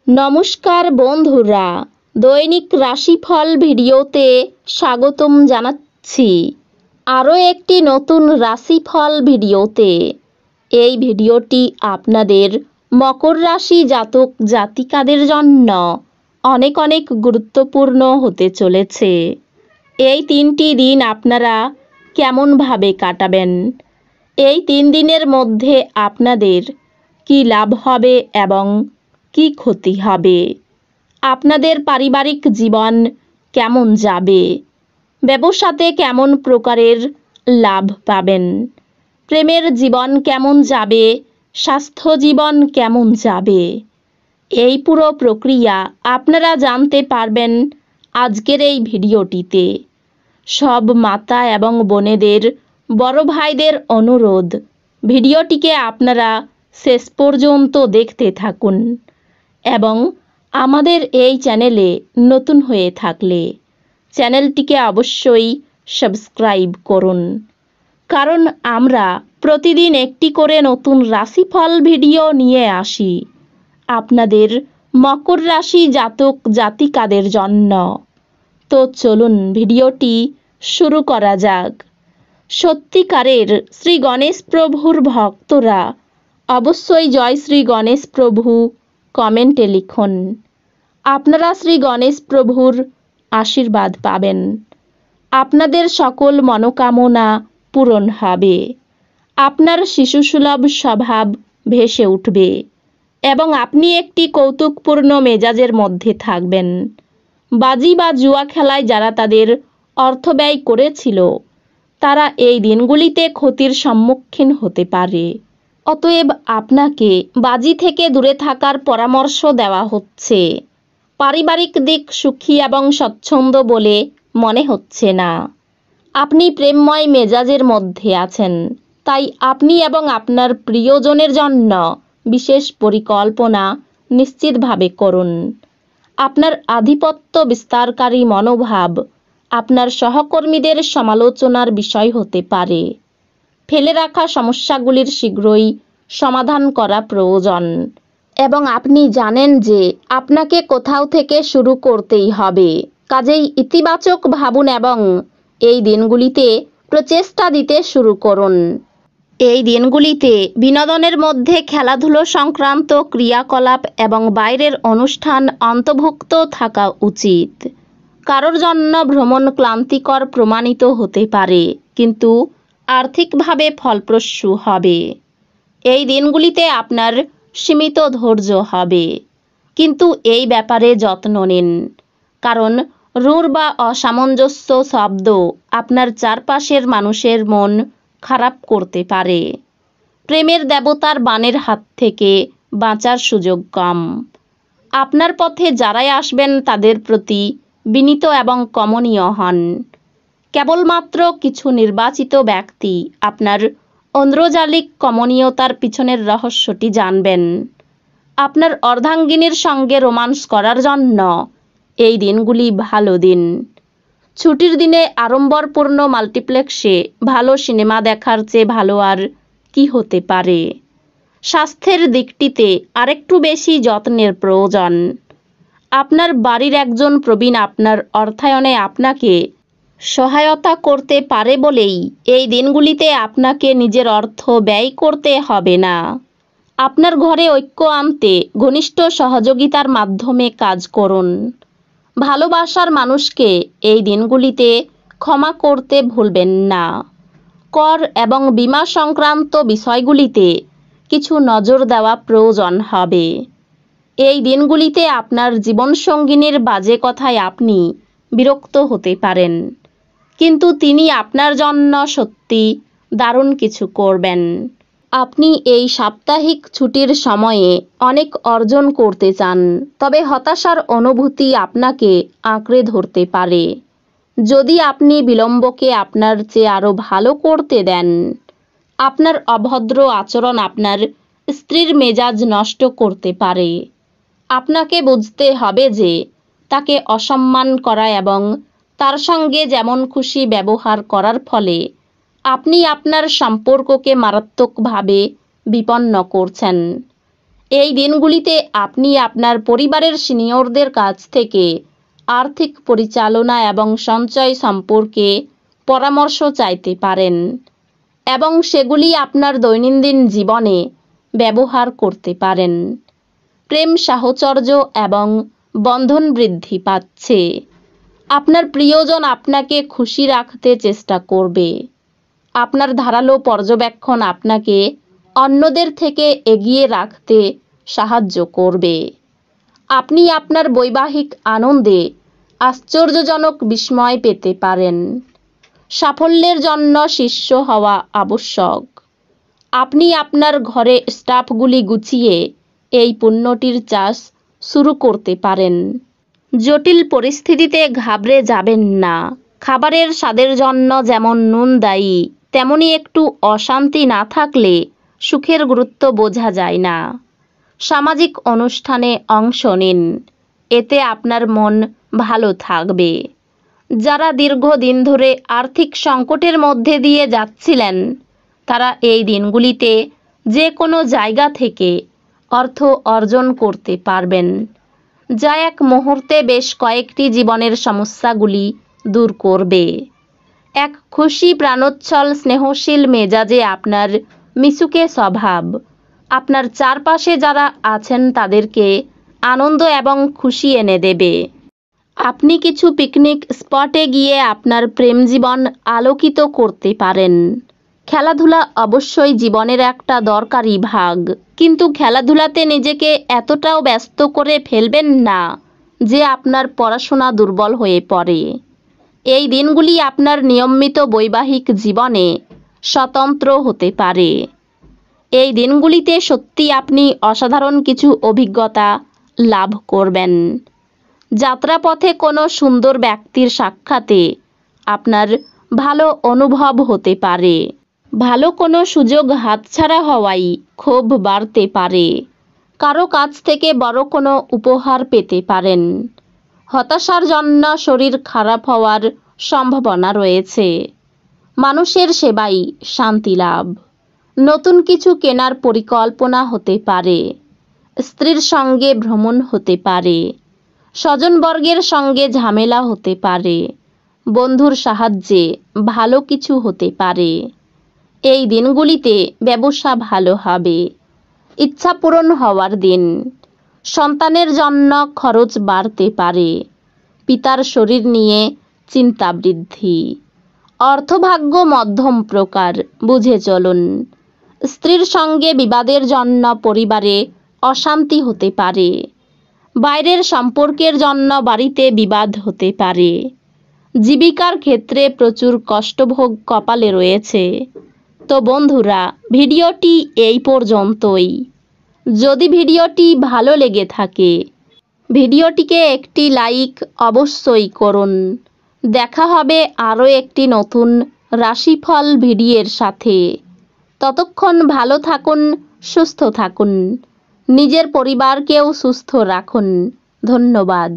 নমস্কার বন্ধুরা, দৈনিক রাশিফল ভিডিওতে স্বাগতম জানাচ্ছি আরও একটি নতুন রাশিফল ভিডিওতে। এই ভিডিওটি আপনাদের মকর রাশি জাতক জাতিকাদের জন্য অনেক অনেক গুরুত্বপূর্ণ হতে চলেছে। এই 3টি দিন আপনারা কেমনভাবে কাটাবেন, এই 3 দিনের মধ্যে আপনাদের কি লাভ হবে এবং কি ক্ষতি হবে, আপনাদের পারিবারিক জীবন কেমন যাবে, ব্যবসাতে কেমন প্রকারের লাভ পাবেন, প্রেমের জীবন কেমন যাবে, স্বাস্থ্য জীবন কেমন যাবে, এই পুরো প্রক্রিয়া আপনারা জানতে পারবেন আজকের এই ভিডিওটিতে। সব মাতা এবং বোনেদের, বড় ভাইদের অনুরোধ, ভিডিওটিকে আপনারা শেষ পর্যন্ত দেখতে থাকুন এবং আমাদের এই চ্যানেলে নতুন হয়ে থাকলে চ্যানেলটিকে অবশ্যই সাবস্ক্রাইব করুন, কারণ আমরা প্রতিদিন একটি করে নতুন রাশিফল ভিডিও নিয়ে আসি আপনাদের মকর রাশি জাতক জাতিকাদের জন্য। তো চলুন ভিডিওটি শুরু করা যাক। সত্যিকারের শ্রী গণেশ প্রভুর ভক্তরা অবশ্যই জয় শ্রী গণেশ প্রভু কমেন্টে লিখুন। আপনারা শ্রী গণেশ প্রভুর আশীর্বাদ পাবেন, আপনাদের সকল মনোকামনা পূরণ হবে, আপনার শিশুসুলভ স্বভাব ভেসে উঠবে এবং আপনি একটি কৌতুকপূর্ণ মেজাজের মধ্যে থাকবেন। বাজি বা জুয়া খেলায় যারা তাদের অর্থ ব্যয় করেছিল তারা এই দিনগুলিতে ক্ষতির সম্মুখীন হতে পারে। অতএব আপনাকে বাজি থেকে দূরে থাকার পরামর্শ দেওয়া হচ্ছে। পারিবারিক দিক সুখী এবং স্বচ্ছন্দ বলে মনে হচ্ছে না। আপনি প্রেমময় মেজাজের মধ্যে আছেন, তাই আপনি এবং আপনার প্রিয়জনের জন্য বিশেষ পরিকল্পনা নিশ্চিতভাবে করুন। আপনার আধিপত্য বিস্তারকারী মনোভাব আপনার সহকর্মীদের সমালোচনার বিষয় হতে পারে। ফেলে রাখা সমস্যাগুলির শীঘ্রই সমাধান করা প্রয়োজন এবং আপনি জানেন যে আপনাকে কোথাও থেকে শুরু করতেই হবে। কাজেই ইতিবাচক ভাবুন এবং এই দিনগুলিতে প্রচেষ্টা দিতে শুরু করুন। এই দিনগুলিতে বিনোদনের মধ্যে খেলাধুলো সংক্রান্ত ক্রিয়াকলাপ এবং বাইরের অনুষ্ঠান অন্তর্ভুক্ত থাকা উচিত। কারোর জন্য ভ্রমণ ক্লান্তিকর প্রমাণিত হতে পারে, কিন্তু আর্থিকভাবে ফলপ্রসূ হবে। এই দিনগুলিতে আপনার সীমিত ধৈর্য হবে, কিন্তু এই ব্যাপারে যত্ন নিন, কারণ রূঢ় বা অসামঞ্জস্য শব্দ আপনার চারপাশের মানুষের মন খারাপ করতে পারে। প্রেমের দেবতার বাণের হাত থেকে বাঁচার সুযোগ কম। আপনার পথে যারাই আসবেন তাদের প্রতি বিনীত এবং কমনীয় হন। কেবলমাত্র কিছু নির্বাচিত ব্যক্তি আপনার ঐন্দ্রজালিক কমনীয়তার পিছনের রহস্যটি জানবেন। আপনার অর্ধাঙ্গিনীর সঙ্গে রোমান্স করার জন্য এই দিনগুলি ভালো দিন। ছুটির দিনে আড়ম্বরপূর্ণ মাল্টিপ্লেক্সে ভালো সিনেমা দেখার চেয়ে ভালো আর কি হতে পারে। স্বাস্থ্যের দিকটিতে আরেকটু বেশি যত্নের প্রয়োজন। আপনার বাড়ির একজন প্রবীণ আপনার অর্থায়নে আপনাকে সহায়তা করতে পারে বলেই এই দিনগুলিতে আপনাকে নিজের অর্থ ব্যয় করতে হবে না। আপনার ঘরে ঐক্য আনতে ঘনিষ্ঠ সহযোগিতার মাধ্যমে কাজ করুন। ভালোবাসার মানুষকে এই দিনগুলিতে ক্ষমা করতে ভুলবেন না। কর এবং বীমা সংক্রান্ত বিষয়গুলিতে কিছু নজর দেওয়া প্রয়োজন হবে। এই দিনগুলিতে আপনার জীবনসঙ্গিনীর বাজে কথায় আপনি বিরক্ত হতে পারেন, কিন্তু তিনি আপনার জন্য সত্যি দারুণ কিছু করবেন। আপনি এই সাপ্তাহিক ছুটির সময়ে অনেক অর্জন করতে চান, তবে হতাশার অনুভূতি আপনাকে আঁকড়ে ধরতে পারে। যদি আপনি বিলম্বকে আপনার চেয়ে আরও ভালো করতে দেন, আপনার অভদ্র আচরণ আপনার স্ত্রীর মেজাজ নষ্ট করতে পারে। আপনাকে বুঝতে হবে যে তাকে অসম্মান করা এবং তার সঙ্গে যেমন খুশি ব্যবহার করার ফলে আপনি আপনার সম্পর্ককে মারাত্মকভাবে বিপন্ন করছেন। এই দিনগুলিতে আপনি আপনার পরিবারের সিনিয়রদের কাছ থেকে আর্থিক পরিচালনা এবং সঞ্চয় সম্পর্কে পরামর্শ চাইতে পারেন এবং সেগুলি আপনার দৈনন্দিন জীবনে ব্যবহার করতে পারেন। প্রেম সাহচর্য এবং বন্ধন বৃদ্ধি পাচ্ছে। আপনার প্রিয়জন আপনাকে খুশি রাখতে চেষ্টা করবে। আপনার ধারালো পর্যবেক্ষণ আপনাকে অন্যদের থেকে এগিয়ে রাখতে সাহায্য করবে। আপনি আপনার বৈবাহিক আনন্দে আশ্চর্যজনক বিস্ময় পেতে পারেন। সাফল্যের জন্য শিষ্য হওয়া আবশ্যক। আপনি আপনার ঘরে স্টাফগুলি গুছিয়ে এই পণ্যটির চাষ শুরু করতে পারেন। জটিল পরিস্থিতিতে ঘাবড়ে যাবেন না। খাবারের স্বাদের জন্য যেমন নুন দায়ী, তেমনি একটু অশান্তি না থাকলে সুখের গুরুত্ব বোঝা যায় না। সামাজিক অনুষ্ঠানে অংশ নিন, এতে আপনার মন ভালো থাকবে। যারা দীর্ঘদিন ধরে আর্থিক সংকটের মধ্যে দিয়ে যাচ্ছিলেন, তারা এই দিনগুলিতে যে কোনো জায়গা থেকে অর্থ অর্জন করতে পারবেন, যা এক মুহূর্তে বেশ কয়েকটি জীবনের সমস্যাগুলি দূর করবে। এক খুশি প্রাণোচ্ছল স্নেহশীল মেজাজে আপনার মিশুকে স্বভাব আপনার চারপাশে যারা আছেন তাদেরকে আনন্দ এবং খুশি এনে দেবে। আপনি কিছু পিকনিক স্পটে গিয়ে আপনার প্রেম জীবন আলোকিত করতে পারেন। খেলাধুলা অবশ্যই জীবনের একটা দরকারি ভাগ, কিন্তু খেলাধুলাতে নিজেকে এতটাও ব্যস্ত করে ফেলবেন না যে আপনার পড়াশোনা দুর্বল হয়ে পড়ে। এই দিনগুলি আপনার নিয়মিত বৈবাহিক জীবনে স্বতন্ত্র হতে পারে। এই দিনগুলিতে সত্যি আপনি অসাধারণ কিছু অভিজ্ঞতা লাভ করবেন। যাত্রাপথে কোনো সুন্দর ব্যক্তির সাক্ষাতে আপনার ভালো অনুভব হতে পারে। ভালো কোনো সুযোগ হাতছাড়া হওয়ায় ক্ষোভ বাড়তে পারে। কারো কাছ থেকে বড় কোনো উপহার পেতে পারেন। হতাশার জন্য শরীর খারাপ হওয়ার সম্ভাবনা রয়েছে। মানুষের সেবায় শান্তি লাভ। নতুন কিছু কেনার পরিকল্পনা হতে পারে। স্ত্রীর সঙ্গে ভ্রমণ হতে পারে। স্বজনবর্গের সঙ্গে ঝামেলা হতে পারে। বন্ধুর সাহায্যে ভালো কিছু হতে পারে। এই দিনগুলিতে ব্যবসা ভালো হবে। ইচ্ছা পূরণ হওয়ার দিন। সন্তানের জন্য খরচ বাড়তে পারে। পিতার শরীর নিয়ে চিন্তা বৃদ্ধি। অর্থভাগ্য মধ্যম প্রকার, বুঝে চলুন। স্ত্রীর সঙ্গে বিবাদের জন্য পরিবারে অশান্তি হতে পারে। বাইরের সম্পর্কের জন্য বাড়িতে বিবাদ হতে পারে। জীবিকার ক্ষেত্রে প্রচুর কষ্টভোগ কপালে রয়েছে। তো বন্ধুরা, ভিডিওটি এই পর্যন্তই। যদি ভিডিওটি ভালো লেগে থাকে, ভিডিওটিকে একটি লাইক অবশ্যই করুন। দেখা হবে আরও একটি নতুন রাশিফল ভিডিওর সাথে। ততক্ষণ ভালো থাকুন, সুস্থ থাকুন, নিজের পরিবারকেও সুস্থ রাখুন। ধন্যবাদ।